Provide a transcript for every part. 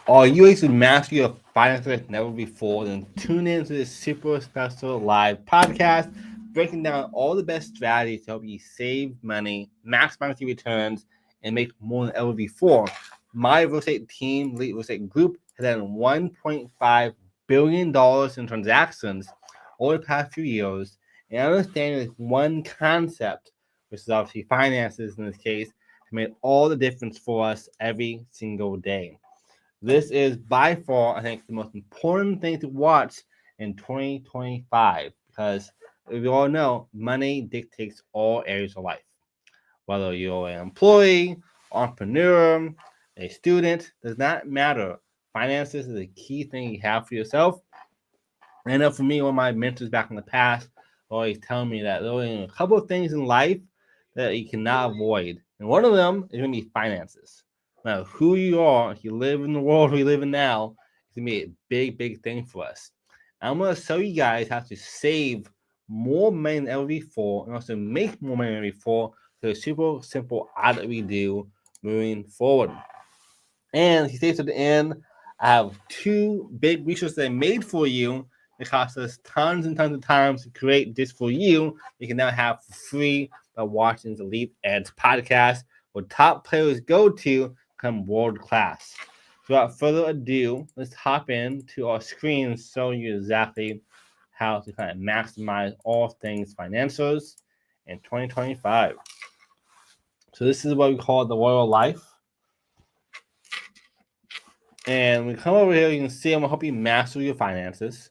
Are you ready to master your finances like never before? Then tune in to this super special live podcast, breaking down all the best strategies to help you save money, maximize your returns, and make more than ever before. My real estate team, lead real estate group, has done $1.5 billion in transactions over the past few years, and understanding this one concept, which is obviously finances in this case, has made all the difference for us every single day. This is by far, I think, the most important thing to watch in 2025 because we all know money dictates all areas of life. Whether you're an employee, entrepreneur, a student, does not matter. Finances is a key thing you have for yourself. And I know for me, one of my mentors back in the past always telling me that there are a couple of things in life that you cannot avoid. And one of them is going to be finances. Now, who you are, if you live in the world we live in now, it's going to be a big, big thing for us. I'm going to show you guys how to save more money than ever before and also make more money than ever before through a super simple audit we do moving forward. And if you stay to the end, I have two big resources I made for you. It cost us tons and tons of time to create this for you. You can now have for free by watching the Elite Edge podcast, where top players go to become world class. Without further ado, let's hop into our screen and show you exactly how to kind of maximize all things financials in 2025. So this is what we call the royal life. And we come over here, you can see I'm gonna help you master your finances.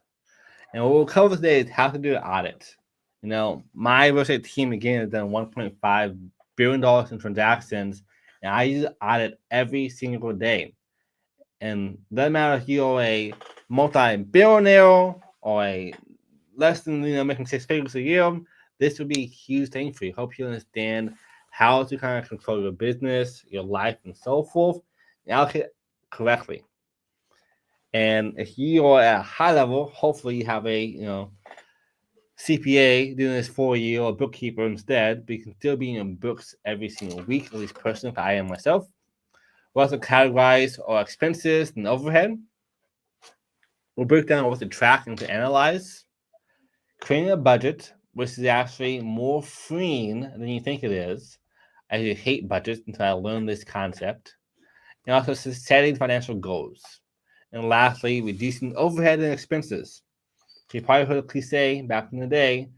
And what we'll cover today is how to do an audit. You know, my real estate team again has done $1.5 billion in transactions, and I use audit every single day. And doesn't matter if you're a multi-billionaire or a less than making six figures a year, this would be a huge thing for you. Help you understand how to kind of control your business, your life, and so forth, and allocate correctly. And if you are at a high level, hopefully you have a CPA doing this for you or a bookkeeper instead, but you can still be in your books every single week, at least personally, I am myself. We also categorize our expenses and overhead. We'll break down what to track and to analyze. Creating a budget, which is actually more freeing than you think it is. I used to hate budgets until I learned this concept. And also setting financial goals. And lastly, reducing overhead and expenses. You probably heard a cliche back in the day.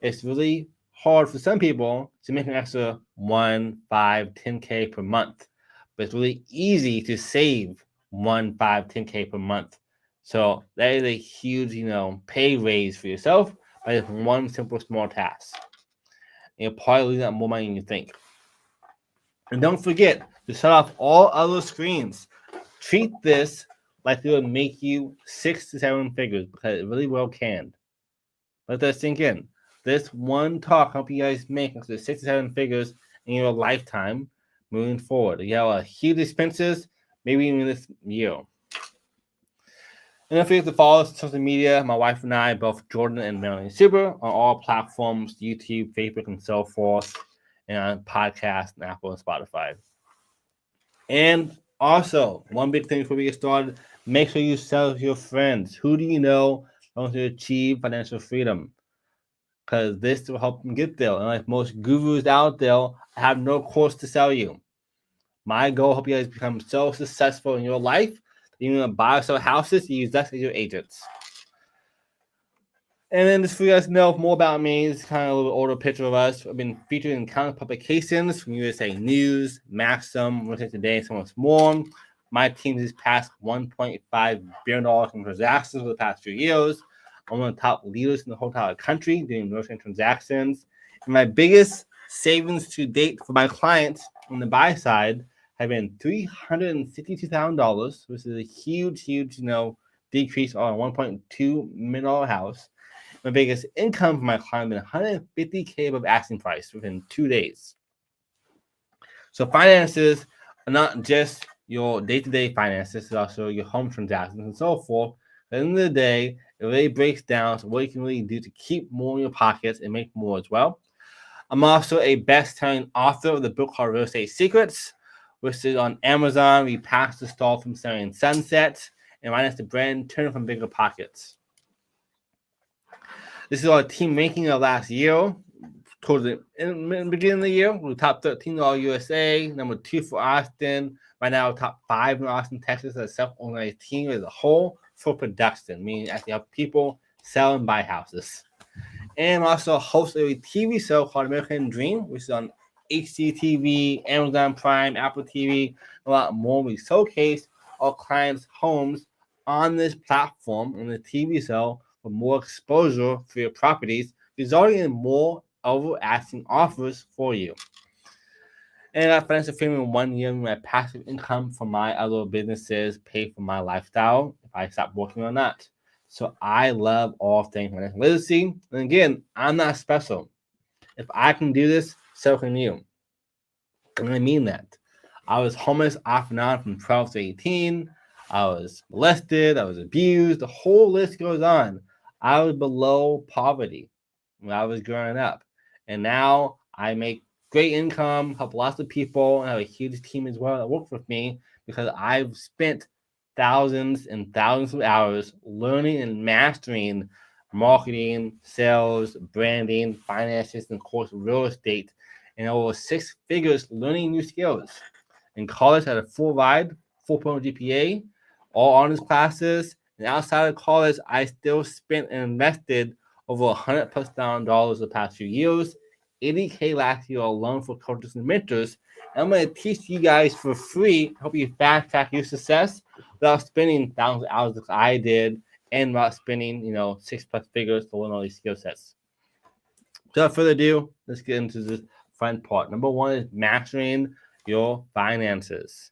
It's really hard for some people to make an extra 1, 5, 10K per month. But it's really easy to save 1, 5, 10K per month. So that is a huge, pay raise for yourself by just one simple small task. And you'll probably lose out more money than you think. And don't forget to shut off all other screens. Treat this like it would make you 6 to 7 figures because it really well can. Let that sink in. This one talk help you guys make up to 6 to 7 figures in your lifetime moving forward. You have huge expenses, maybe even this year. And don't forget to follow us on social media. My wife and I, both Jordan and Melanie Super, on all platforms, YouTube, Facebook, and so forth, and on podcasts and Apple and Spotify. And also, one big thing before we get started, make sure you tell your friends. Who do you know wants to achieve financial freedom? Because this will help them get there. And like most gurus out there, I have no course to sell you. My goal, I hope you guys become so successful in your life that you're going to buy or sell houses, you use us as your agents. And then just for you guys to know more about me, it's kind of a little older picture of us. I've been featured in countless publications from USA News, Maxim, Real Estate Today, and so much more. My team has passed $1.5 billion in transactions over the past few years. I'm one of the top leaders in the whole entire country doing real estate transactions. And my biggest savings to date for my clients on the buy side have been $362,000, which is a huge, decrease on a $1.2 million house. My biggest income for my client has been $150K above asking price within 2 days. So finances are not just your day-to-day finances, it's also your home transactions and so forth. At the end of the day, it really breaks down to what you can really do to keep more in your pockets and make more as well. I'm also a best-selling author of the book called Real Estate Secrets, listed on Amazon. We passed the stall from selling Sunset, and minus the brand Turn from Bigger Pockets. This is our team ranking of last year. Towards the beginning of the year, we were top 13 all USA, number 2 for Austin. Right now, top 5 in Austin, Texas, as a self-organized team as a whole for production, meaning actually help people sell and buy houses. And also host a TV show called American Dream, which is on HGTV, Amazon Prime, Apple TV, a lot more. We showcase our clients' homes on this platform on the TV show for more exposure for your properties, resulting in more over-asking offers for you. And I got financial freedom in 1 year. My passive income from my other businesses pay for my lifestyle if I stop working on that. So I love all things financial literacy. And again, I'm not special. If I can do this, so can you. And I mean that. I was homeless off and on from 12 to 18. I was molested. I was abused. The whole list goes on. I was below poverty when I was growing up. And now I make great income, help lots of people, and have a huge team as well that works with me because I've spent thousands and thousands of hours learning and mastering marketing, sales, branding, finances, and of course real estate, and over 6 figures learning new skills. In college, I had a full ride, 4.0 GPA, all honors classes, and outside of college, I still spent and invested over $100,000+ the past few years, $80K last year alone for coaches and mentors. And I'm going to teach you guys for free, help you fast track your success without spending thousands of hours like I did, and without spending 6+ figures to learn all these skill sets. Without further ado, let's get into this fun part. Number 1 is mastering your finances.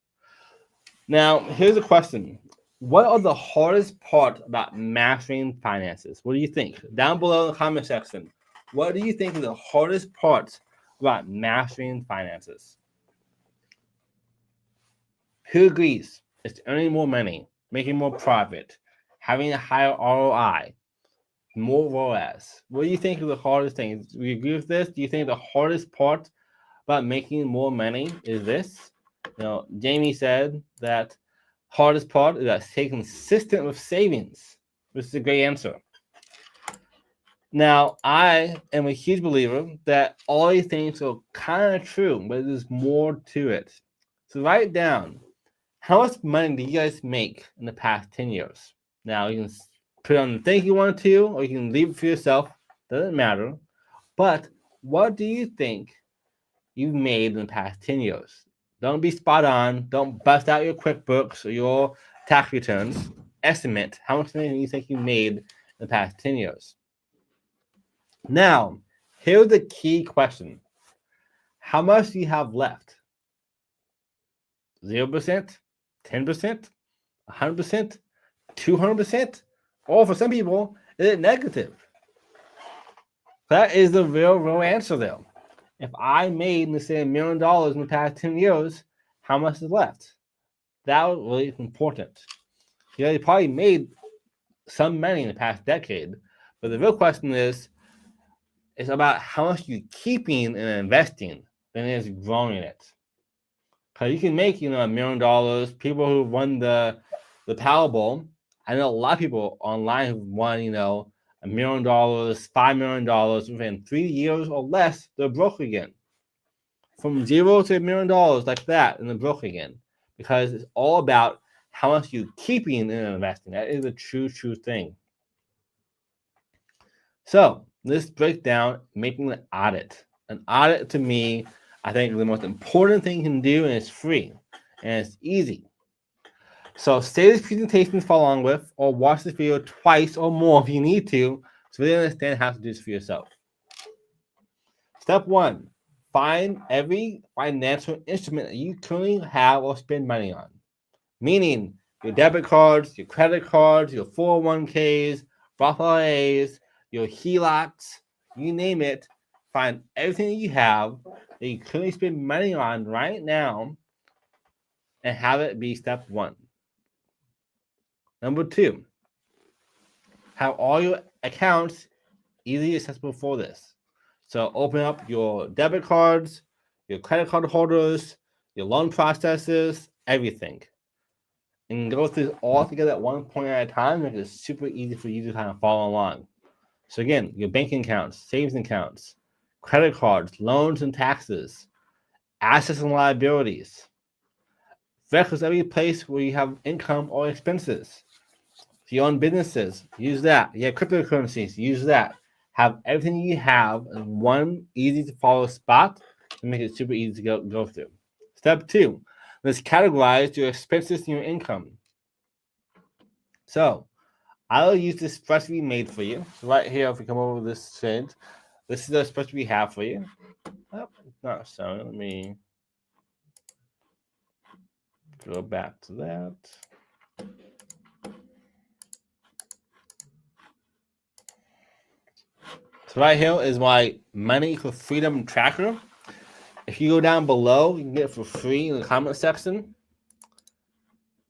Now, here's a question. What are the hardest part about mastering finances? What do you think? Down below in the comment section. What do you think is the hardest part about mastering finances? Who agrees? It's earning more money, making more profit, having a higher ROI, more ROAS. What do you think is the hardest thing? Do you agree with this? Do you think the hardest part about making more money is this? Jamie said that hardest part is that stay consistent with savings, which is a great answer. Now, I am a huge believer that all these things are kind of true, but there's more to it. So write down, how much money do you guys make in the past 10 years? Now, you can put on the thing you want to, or you can leave it for yourself. Doesn't matter. But what do you think you've made in the past 10 years? Don't be spot on. Don't bust out your QuickBooks or your tax returns. Estimate how much money you think you made in the past 10 years. Now, here's the key question. How much do you have left? 0%, 10%, 100%, 200%? Or for some people, is it negative? That is the real answer there. If I made, let's say, $1 million in the past 10 years, how much is left? That was really important. You probably made some money in the past decade, but the real question is, it's about how much you're keeping and investing than it is growing it. Because you can make, $1 million. People who won the Powerball, I know a lot of people online who won, $1 million, $5 million within 3 years or less, they're broke again. From 0 to $1 million like that, and they're broke again. Because it's all about how much you're keeping and investing. That is a true thing. So let's break down making an audit. An audit, to me, I think is the most important thing you can do, and it's free and it's easy. So stay this presentation to follow along with, or watch this video twice or more if you need to really understand how to do this for yourself. Step 1, find every financial instrument that you currently have or spend money on. Meaning your debit cards, your credit cards, your 401ks, Roth IRAs, your HELOCs, you name it. Find everything that you have that you currently spend money on right now and have it be step 1. Number 2, have all your accounts easily accessible for this. So open up your debit cards, your credit card holders, your loan processes, everything. And go through all together at one point at a time, make it super easy for you to kind of follow along. So again, your banking accounts, savings accounts, credit cards, loans and taxes, assets and liabilities, records every place where you have income or expenses. If you own businesses, use that. You have cryptocurrencies, use that. Have everything you have in one easy to follow spot to make it super easy to go through. Step 2, let's categorize your expenses and your income. So I'll use this spreadsheet we made for you. So right here, if we come over this thread, this is the spreadsheet we have for you. Oh, it's not showing. Let me go back to that. So right here is my money equals freedom tracker. If you go down below, you can get it for free in the comment section.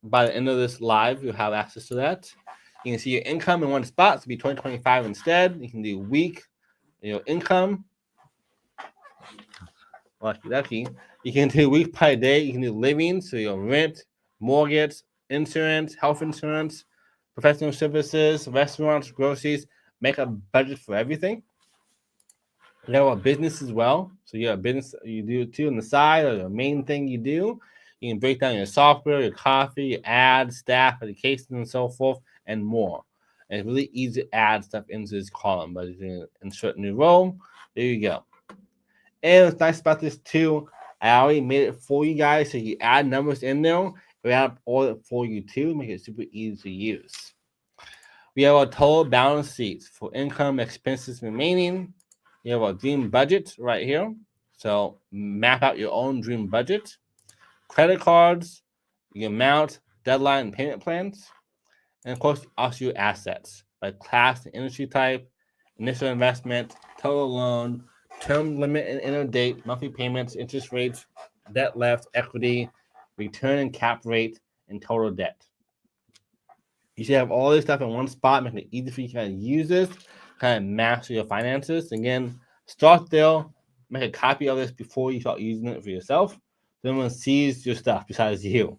By the end of this live, you'll have access to that. You can see your income in one spot. So it'll be 2025 instead. You can do week, your income. Lucky. You can do week by day. You can do living, so your rent, mortgage, insurance, health insurance, professional services, restaurants, groceries. Make a budget for everything. You have a business as well. So you have a business you do too on the side, or the main thing you do. You can break down your software, your coffee, your ads, staff, education, and so forth, and more. And it's really easy to add stuff into this column, but you can insert a new row. There you go. And what's nice about this too, I already made it for you guys. So you add numbers in there, we add all it for you too, make it super easy to use. We have our total balance sheets for income, expenses remaining. You have our dream budget right here. So map out your own dream budget. Credit cards, your amount, deadline, and payment plans. And of course, also your assets by class and industry type, initial investment, total loan, term limit and inner date, monthly payments, interest rates, debt left, equity, return and cap rate, and total debt. You should have all this stuff in one spot, making it easy for you to kind of use this, kind of master your finances. Again, start there, make a copy of this before you start using it for yourself. So no one sees your stuff besides you.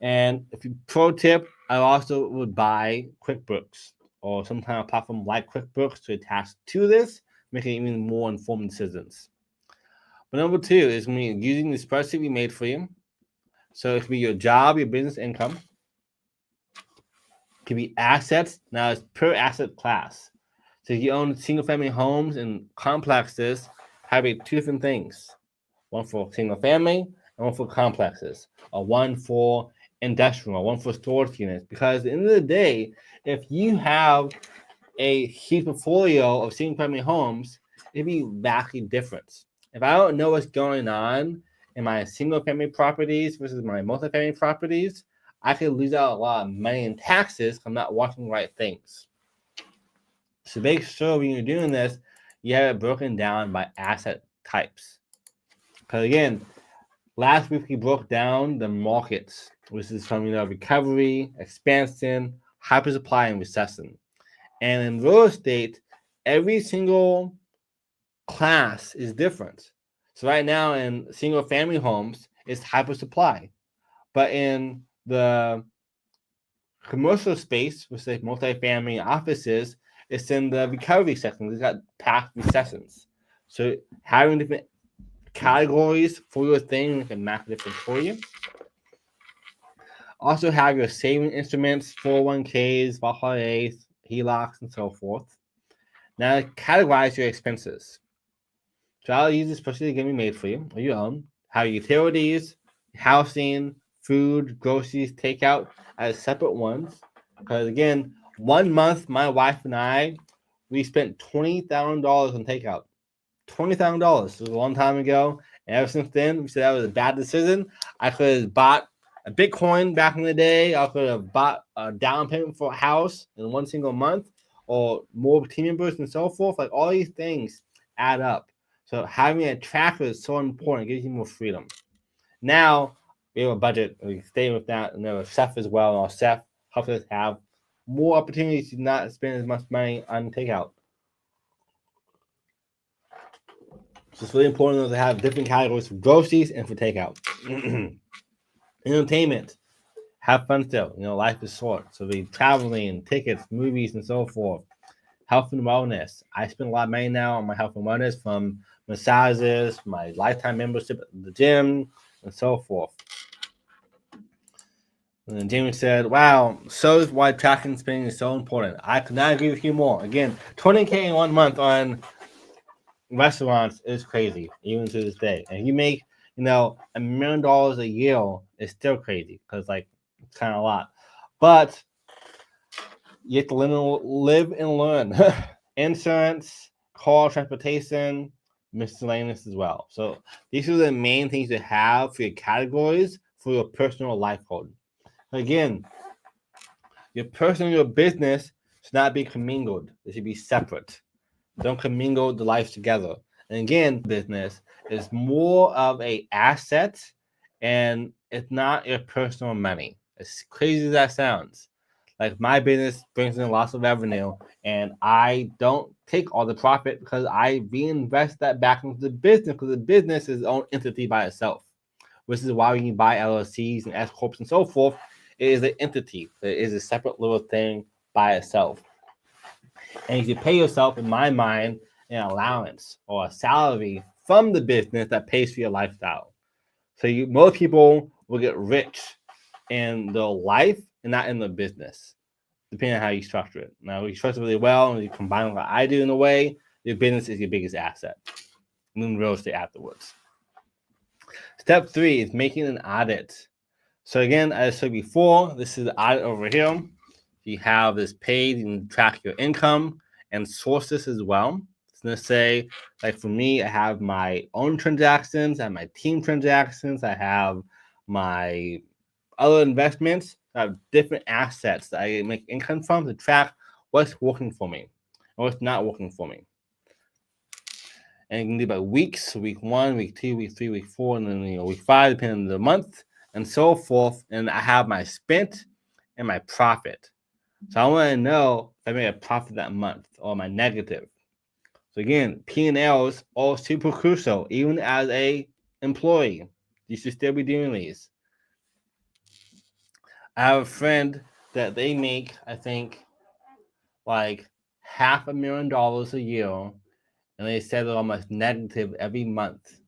And if you pro tip, I also would buy QuickBooks or some kind of platform like QuickBooks to attach to this, making even more informed decisions. But number 2 is going to be using the spreadsheet we made for you. So it could be your job, your business income. It could be assets. Now it's per asset class. So if you own single family homes and complexes, have 2 different things. One for single family and one for complexes, or one for industrial, one for storage units. Because at the end of the day, if you have a huge portfolio of single family homes, it'd be vastly different. If I don't know what's going on in my single family properties versus my multifamily properties, I could lose out a lot of money in taxes if I'm not watching the right things. So make sure when you're doing this, you have it broken down by asset types. Because again, last week we broke down the markets, which is from recovery, expansion, hypersupply, and recession. And in real estate, every single class is different. So right now in single family homes, it's hypersupply. But in the commercial space, which is like multifamily offices, it's in the recovery section. It's got past recessions. So having different categories for your thing can make a difference for you. Also have your saving instruments, 401ks, Roth IRAs, HELOCs, and so forth. Now categorize your expenses. So I'll use this spreadsheet going to be made for you, or your own. Have utilities, housing, food, groceries, takeout as separate ones. Because again, 1 month, my wife and I, we spent $20,000 on takeout. $20,000. It was a long time ago. And ever since then, we said that was a bad decision. I could have bought a Bitcoin back in the day. I could have bought a down payment for a house in one single month, or more team members and so forth. Like all these things add up. So having a tracker is so important. It gives you more freedom. Now we have a budget. We stay with that, and then a chef as well. And our chef helps us have more opportunities to not spend as much money on takeout. So it's really important to have different categories for groceries and for takeout. Entertainment. Have fun still. Life is short. So be traveling, tickets, movies, and so forth. Health and wellness. I spend a lot of money now on my health and wellness, from massages, my lifetime membership at the gym, and so forth. And then Jamie said, wow, so is why tracking spending is so important. I could not agree with you more. Again, $20K in 1 month on restaurants is crazy, even to this day. And you make, $1 million a year is still crazy, because it's kind of a lot. But you have to live and learn. Insurance, car, transportation, miscellaneous as well. So these are the main things to have for your categories for your personal life code. Again, your personal and your business should not be commingled. They should be separate. Don't commingle the lives together. And again, business is more of a asset, and it's not your personal money. As crazy as that sounds. Like, my business brings in lots of revenue, and I don't take all the profit because I reinvest that back into the business, because the business is its own entity by itself. Which is why when you buy LLCs and S corps and so forth, it is an entity. It is a separate little thing by itself. And you pay yourself, in my mind, an allowance or a salary from the business that pays for your lifestyle. So most people will get rich in their life and not in the business, depending on how you structure it. Now, if you structure it really well and you combine what I do in a way, your business is your biggest asset. And then real estate afterwards. Step 3 is making an audit. So again, as I said before, this is the audit over here. You have this page, you can track your income and sources as well. It's going to say, like for me, I have my own transactions, I have my team transactions, I have my other investments. I have different assets that I make income from to track what's working for me and what's not working for me. And you can do by weeks, week 1, week 2, week 3, week 4, and then week 5, depending on the month, and so forth. And I have my spent and my profit. So I want to know if I made a profit that month or my negative. So again, P&Ls are super crucial, even as a employee. You should still be doing these. I have a friend that they make, I think, like $500,000 a year, and they said they're almost negative every month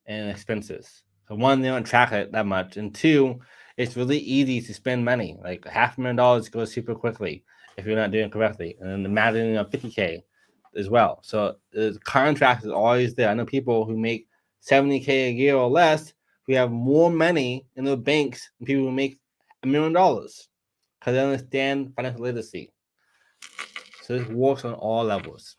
in expenses. So one, they don't track it that much, and 2, it's really easy to spend money. Like $500,000 goes super quickly if you're not doing it correctly, and then imagine $50K as well. So the contract is always there. I know people who make $70K a year or less who have more money in their banks than people who make $1 million because they understand financial literacy. So this works on all levels.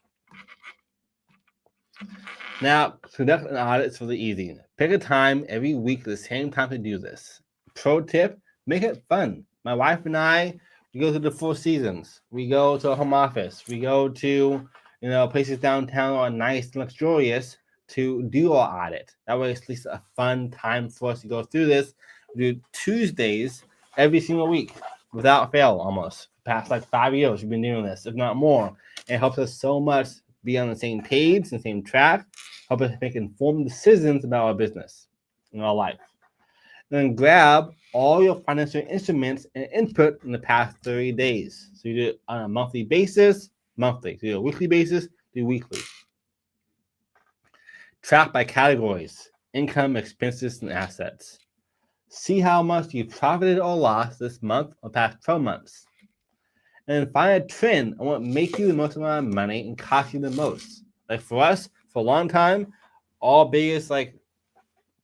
Now, conduct an audit is really easy. Pick a time every week at the same time to do this. Pro tip, make it fun. My wife and I, we go to the Four Seasons. We go to a home office. We go to, places downtown or nice and luxurious to do our audit. That way it's at least a fun time for us to go through this. We do Tuesdays every single week without fail almost. Past 5 years we've been doing this, if not more. It helps us so much be on the same page, the same track, help us make informed decisions about our business and our life. Then grab all your financial instruments and input in the past 30 days. So you do it on a monthly basis, monthly. So you do a weekly basis, do weekly. Track by categories, income, expenses, and assets. See how much you profited or lost this month or past 12 months. And then find a trend on what makes you the most amount of money and cost you the most. Like for us, for a long time, our biggest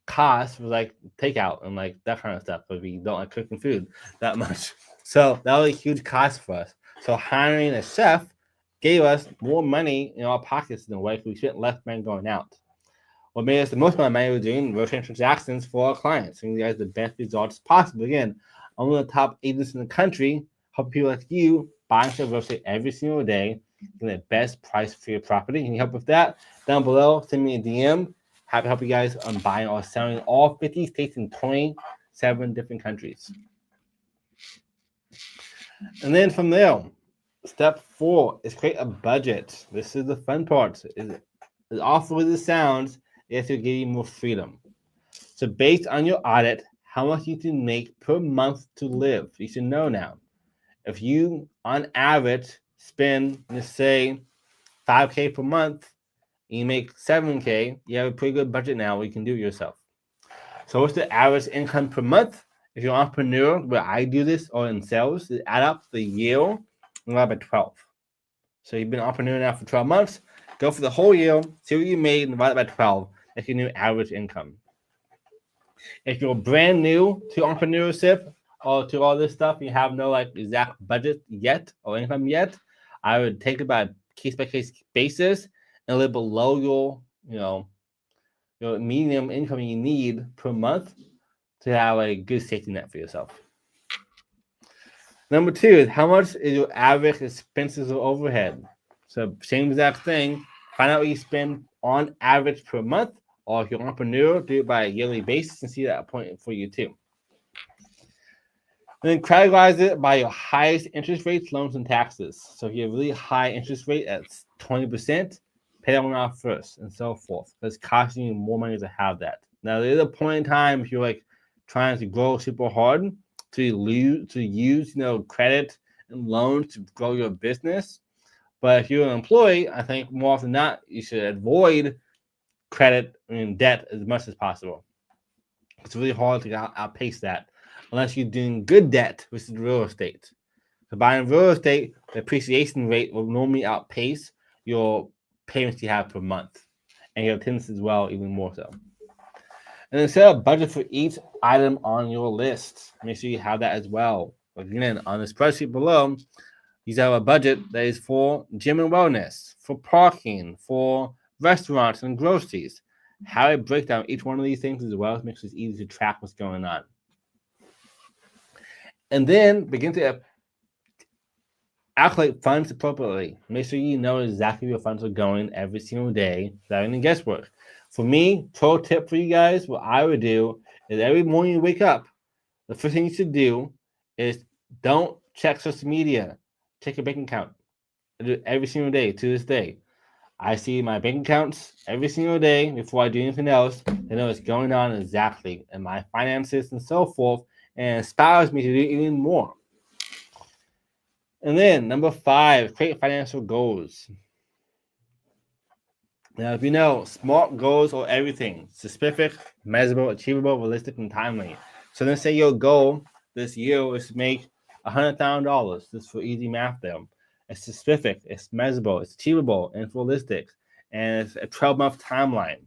cost was takeout and that kind of stuff, but we don't like cooking food that much. So that was a huge cost for us. So hiring a chef gave us more money in our pockets in a way because we spent less money going out. What made us the most amount of money was doing real estate transactions for our clients, giving you guys the best results possible. Again, I'm one of the top agents in the country, helping people like you buy and sell real estate every single day, getting the best price for your property. Can you help with that? Down below, send me a DM. Happy to help you guys on buying or selling all 50 states in 27 different countries. And then from there, step 4 is create a budget. This is the fun part. As awful as it sounds, it will give you more freedom. So based on your audit, how much you can make per month to live, you should know now. If you, on average, spend, let's say, 5K per month, and you make 7K, you have a pretty good budget now where you can do it yourself. So what's the average income per month? If you're an entrepreneur, where I do this, or in sales, add up the year and divide by 12. So you've been an entrepreneur now for 12 months. Go for the whole year, see what you made, and divide it by 12. That's your new average income. If you're brand new to entrepreneurship or to all this stuff, you have no like exact budget yet or income yet, I would take it by case by case basis and live below your medium income you need per month to have a good safety net for yourself. Number 2 is how much is your average expenses or overhead? So same exact thing. Find out what you spend on average per month, or if you're an entrepreneur, do it by a yearly basis and see that point for you too. And then categorize it by your highest interest rates, loans, and taxes. So if you have a really high interest rate at 20%, pay that one off first, and so forth. Because it's costing you more money to have that. Now there's a point in time if you're like trying to grow super hard to use credit and loans to grow your business. But if you're an employee, I think more often than not, you should avoid credit and debt as much as possible. It's really hard to outpace that unless you're doing good debt, which is real estate. So buying real estate, the appreciation rate will normally outpace your payments you have per month, and your attendance as well, even more so. And then set a budget for each item on your list. Make sure you have that as well. Again, on the spreadsheet below, you have a budget that is for gym and wellness, for parking, for restaurants and groceries. How I break down each one of these things as well makes it easy to track what's going on. And then begin to allocate funds appropriately. Make sure you know exactly where your funds are going every single day without any guesswork. For me, pro tip for you guys, what I would do is every morning you wake up, the first thing you should do is don't check social media. Check your bank account. I do it every single day to this day. I see my bank accounts every single day before I do anything else. I know what's going on exactly in my finances and so forth, and it inspires me to do even more. And then number 5, create financial goals. Now, if you know, SMART goals are everything: specific, measurable, achievable, realistic, and timely. So let's say your goal this year is to make $100,000. Just for easy math there. It's specific, it's measurable, it's achievable, and it's realistic, and it's a 12-month timeline.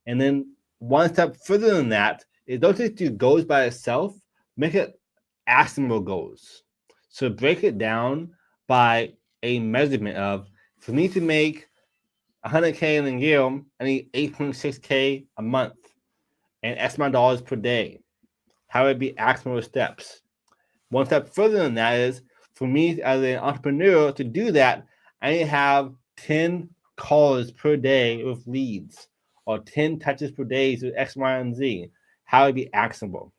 And then one step further than that is don't just do goals by itself, make it actionable goals. So break it down by a measurement of, for me to make 100K in a year, I need 8.6K a month and X amount of dollars per day. How would it be actionable steps? One step further than that is, for me as an entrepreneur to do that, I need to have 10 calls per day with leads or 10 touches per day with X, Y, and Z. How would it be actionable?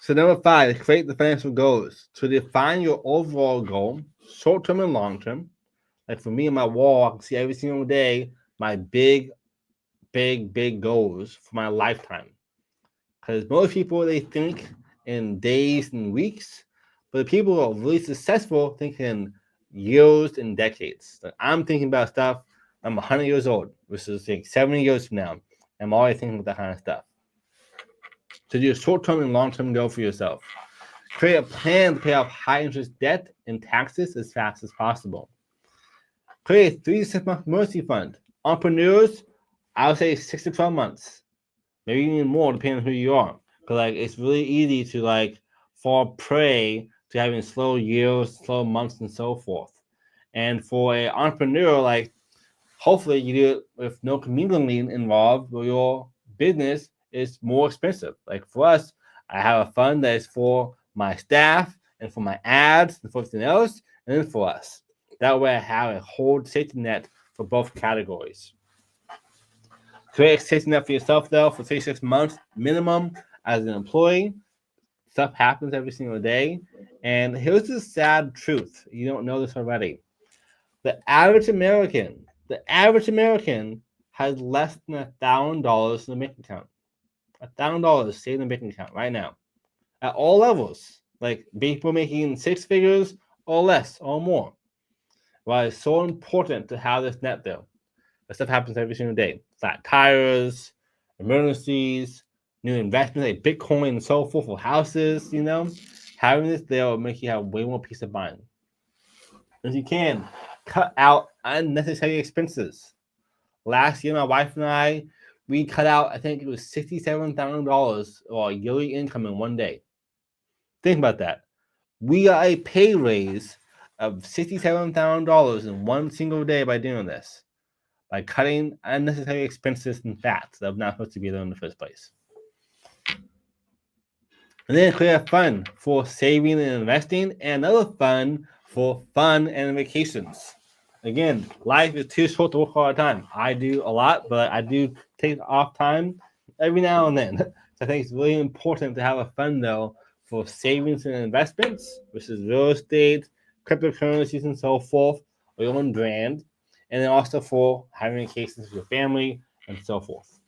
So number 5, create the financial goals. To define your overall goal, short-term and long-term. Like for me on my wall, I can see every single day my big goals for my lifetime. Because most people, they think in days and weeks, but the people who are really successful think in years and decades. Like I'm thinking about stuff, I'm 100 years old, which is like 70 years from now. I'm always thinking about that kind of stuff. So do a short-term and long-term goal for yourself. Create a plan to pay off high-interest debt and taxes as fast as possible. Create a 3 to 6 month emergency fund. Entrepreneurs, I would say 6 to 12 months. Maybe even more, depending on who you are. Because like it's really easy to like fall prey to having slow years, slow months, and so forth. And for an entrepreneur, like hopefully you do it with no commingling involved, where your business is more expensive. Like for us, I have a fund that is for my staff and for my ads and for everything else, and then for us. That way I have a whole safety net for both categories. Create a safety net for yourself, though, for 36 months minimum as an employee. Stuff happens every single day. And here's the sad truth. You don't know this already. The average American The average American has less than $1,000 in the bank account. $1,000 saved in the bank account right now. At all levels. Like people making six figures or less or more. Why it's so important to have this net there. That stuff happens every single day. Flat tires, emergencies, new investments like Bitcoin and so forth for houses, Having this there will make you have way more peace of mind. As you can, cut out unnecessary expenses. Last year, my wife and I, we cut out, I think it was $67,000 or yearly income in one day. Think about that. We got a pay raise of $67,000 in one single day by doing this, by cutting unnecessary expenses and fats that are not supposed to be there in the first place. And then create a fund for saving and investing, and another fund for fun and vacations. Again, life is too short to work all the time. I do a lot, but I do take off time every now and then. So I think it's really important to have a fund, though, for savings and investments, which is real estate, cryptocurrencies, and so forth, or your own brand, and then also for having vacations with your family and so forth.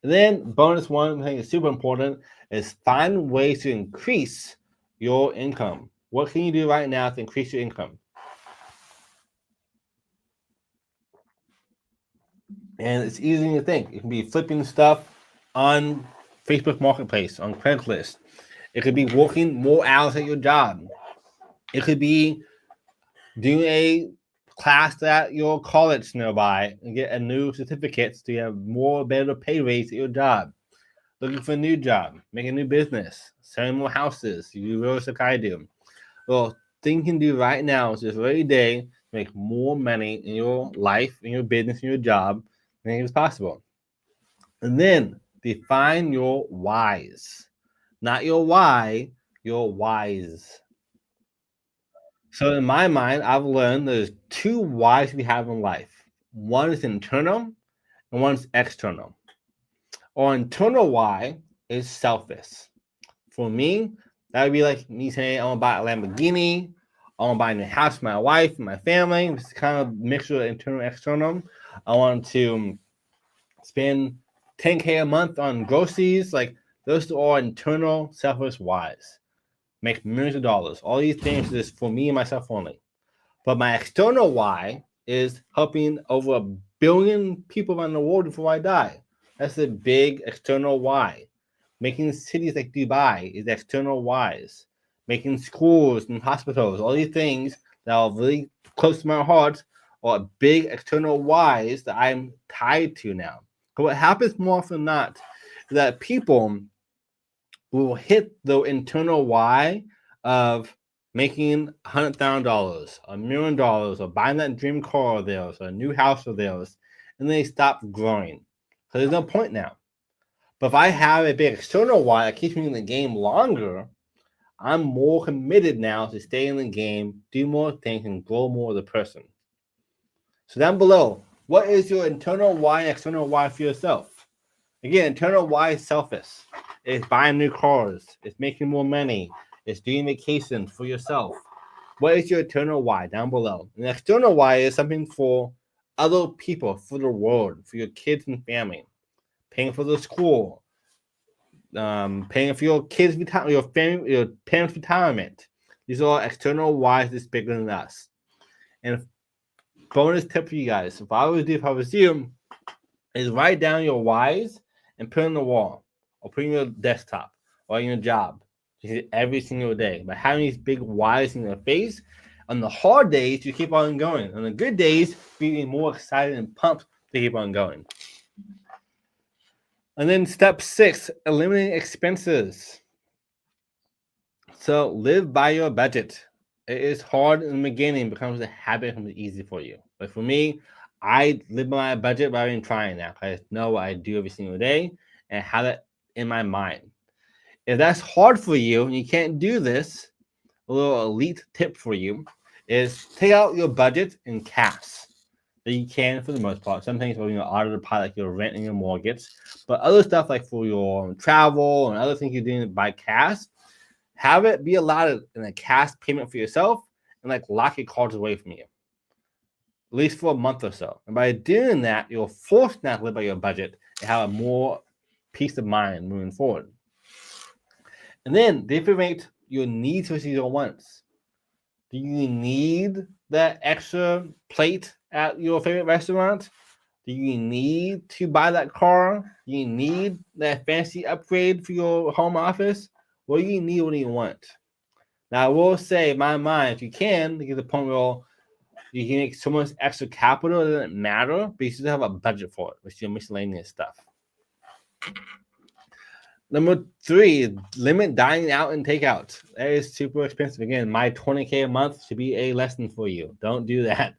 And then bonus one, I think is super important, is find ways to increase your income. What can you do right now to increase your income? And it's easy to think. It can be flipping stuff on Facebook Marketplace, on Craigslist. It could be working more hours at your job. It could be doing a class at your college nearby and get a new certificate so you have more better pay rates at your job. Looking for a new job, make a new business, selling more houses. You do real estate like I do. Well, thing you can do right now is just every day make more money in your life, in your business, in your job than it is possible. And then define your whys. Not your why, your whys. So in my mind, I've learned there's two whys we have in life. One is internal and one is external. Our internal why is selfish. For me, that would be like me saying, I want to buy a Lamborghini, I want to buy a new house for my wife and my family. It's kind of a mixture of internal and external. I want to spend $10K a month on groceries. Like those are all internal, selfish whys. Make millions of dollars. All these things is for me and myself only. But my external why is helping over 1 billion people around the world before I die. That's a big external why. Making cities like Dubai is external whys. Making schools and hospitals, all these things that are really close to my heart are big external whys that I'm tied to now. But what happens more often than not is that people will hit the internal why of making $100,000, $1 million, or buying that dream car of theirs, or a new house of theirs, and they stop growing. So there's no point now. But if I have a big external why that keeps me in the game longer, I'm more committed now to stay in the game, do more things, and grow more as a person. So down below, what is your internal why and external why for yourself? Again, internal why is selfish. It's buying new cars. It's making more money. It's doing vacations for yourself. What is your internal why down below? And the external why is something for other people, for the world, for your kids and family. Paying for the school, paying for your kids' retirement, your family, your parents' retirement. These are all external whys that's bigger than us. And bonus tip for you guys: if I was you, is write down your whys and put it on the wall, or put it in your desktop, or in your job. Every single day. By having these big whys in your face, on the hard days, you keep on going. On the good days, being more excited and pumped to keep on going. And then step 6, eliminating expenses. So live by your budget. It is hard in the beginning, becomes a habit, becomes easy for you. But for me, I live by my budget by even trying now. I know what I do every single day and have it in my mind. If that's hard for you and you can't do this, a little elite tip for you is take out your budget in cash. That you can for the most part. Some things for autopilot, like your rent and your mortgage, but other stuff like for your travel and other things you're doing by cash, have it be allotted in a cash payment for yourself and like lock your cards away from you. at least for a month or so. And by doing that, you'll force not to live by your budget and have a more peace of mind moving forward. And then differentiate your needs versus your wants. Do you need that extra plate at your favorite restaurant? Do you need to buy that car? Do you need that fancy upgrade for your home office? What do you need? What do you want? Now, I will say, in my mind, if you can, to get the point where you can make so much extra capital, it doesn't matter, but you still have a budget for it, which is your miscellaneous stuff. Number 3, limit dining out and takeout. That is super expensive. Again, my $20K a month should be a lesson for you. Don't do that.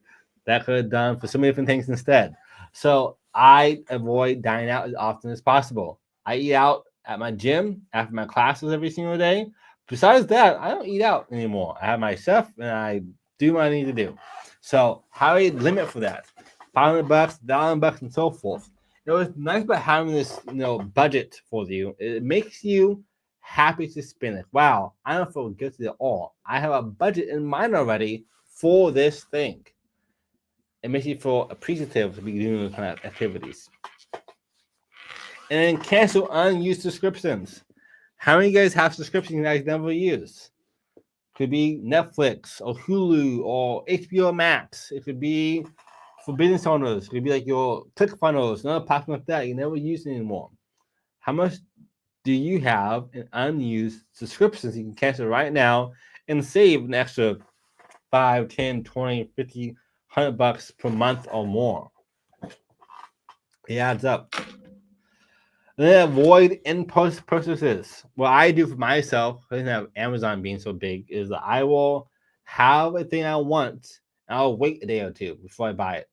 That could have done for so many different things instead. So I avoid dining out as often as possible. I eat out at my gym after my classes every single day. Besides that, I don't eat out anymore. I have my chef and I do what I need to do. So how do you limit for that? $500, $1,000, and so forth. What's nice about having this, budget for you, it makes you happy to spend it. Wow, I don't feel guilty at all. I have a budget in mind already for this thing. It makes you feel appreciative to be doing those kind of activities. And then cancel unused subscriptions. How many of you guys have subscriptions you guys never use? Could be Netflix or Hulu or HBO Max. It could be for business owners. It could be like your ClickFunnels, another platform like that you never use anymore. How much do you have in unused subscriptions you can cancel right now and save an extra $5, $10, $20, $50, $100 per month or more? It adds up. And then avoid impulse purchases. What I do for myself, I didn't have Amazon being so big, is that I will have a thing I want and I'll wait a day or two before I buy it.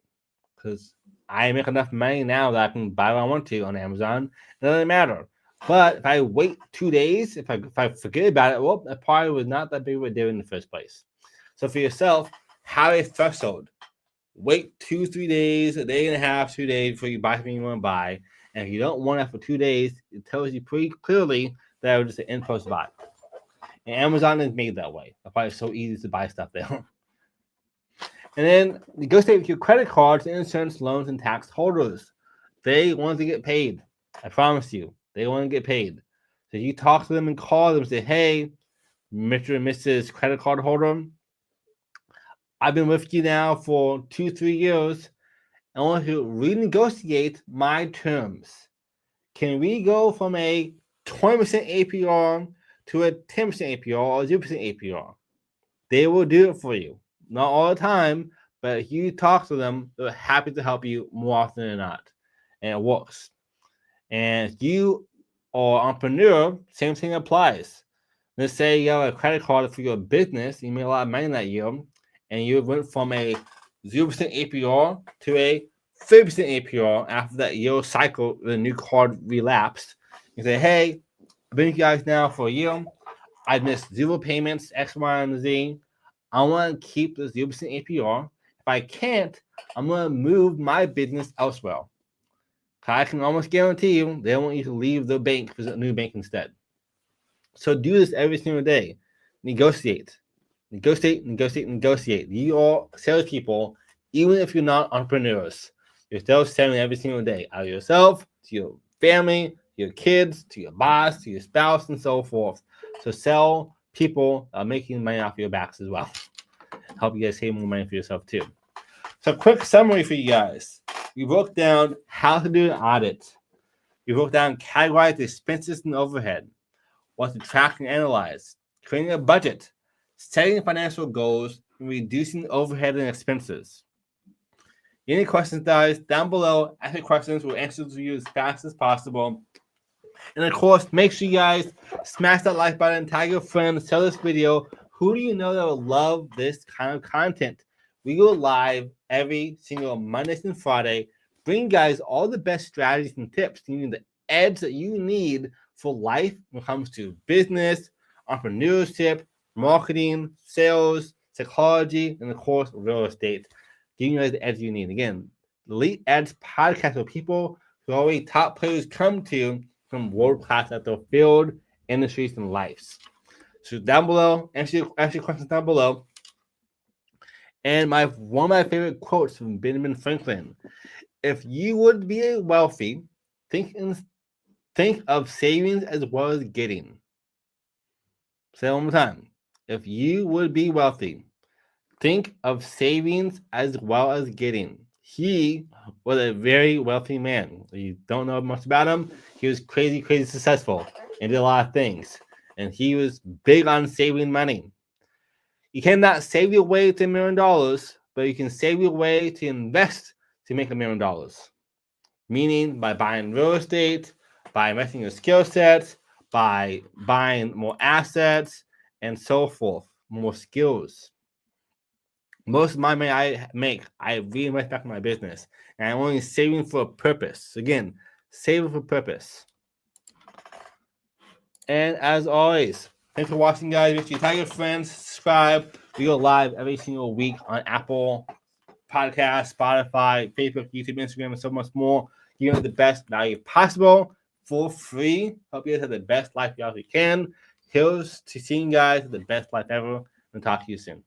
Because I make enough money now that I can buy what I want to on Amazon. It doesn't matter. But if I wait 2 days, if I forget about it, well, it probably was not that big of a deal in the first place. So for yourself, have a threshold. Wait 2-3 days, a day and a half, 2 days before you buy something you want to buy. And if you don't want it for 2 days, it tells you pretty clearly that it was just an impulse buy. And Amazon is made that way. That's why it's so easy to buy stuff there. And then negotiate with your credit cards, insurance, loans, and tax holders. They want to get paid. I promise you, they want to get paid. So you talk to them and call them and say, hey, Mr. and Mrs. credit card holder, I've been with you now for 2-3 years. I want to renegotiate my terms. Can we go from a 20% APR to a 10% APR or 0% APR? They will do it for you. Not all the time, but if you talk to them, they're happy to help you more often than not. And it works. And if you are an entrepreneur, same thing applies. Let's say you have a credit card for your business, you made a lot of money that year, and you went from a 0% APR to a 30% APR after that year cycle, the new card relapsed. You say, hey, I've been with you guys now for a year. I've missed 0 payments, X, Y, and Z. I want to keep this 0% APR. If I can't, I'm going to move my business elsewhere. I can almost guarantee you they want you to leave the bank for a new bank instead. So do this every single day. Negotiate. Negotiate, negotiate, negotiate. You are salespeople, even if you're not entrepreneurs. You're still selling every single day. Out of yourself, to your family, your kids, to your boss, to your spouse, and so forth. So sell people making money off your backs as well. Help you guys save more money for yourself too. So quick summary for you guys. We broke down how to do an audit. We broke down categorize the expenses and overhead, what to track and analyze, creating a budget, setting financial goals, and reducing overhead and expenses. Any questions, guys, down below, ask your questions. We'll answer to you as fast as possible. And of course, make sure you guys smash that like button, tag your friends, share this video. Who do you know that will love this kind of content? We go live every single Monday and Friday, bring you guys all the best strategies and tips, the edge that you need for life when it comes to business, entrepreneurship, marketing, sales, psychology, and of course, real estate. Giving you guys the edge you need. Again, the Elite Edge podcast where people who are already top players come to from world-class at their field, industries, and lives. So down below, answer your questions down below. And one of my favorite quotes from Benjamin Franklin: "If you would be wealthy, think of savings as well as getting." Say it one more time. If you would be wealthy, think of savings as well as getting. He was a very wealthy man. You don't know much about him. He was crazy, crazy successful and did a lot of things. And he was big on saving money. You cannot save your way to $1 million, but you can save your way to invest to make $1 million. Meaning by buying real estate, by investing your skill sets, by buying more assets, and so forth, more skills. Most of my money I make, I reinvest back in my business. And I'm only saving for a purpose. Again, saving for a purpose. And as always, thanks for watching, guys. Make sure you tag your friends, subscribe. We go live every single week on Apple Podcasts, Spotify, Facebook, YouTube, Instagram, and so much more. Giving you the best value possible for free. Hope you guys have the best life you can. Here's to seeing you guys the best life ever. And talk to you soon.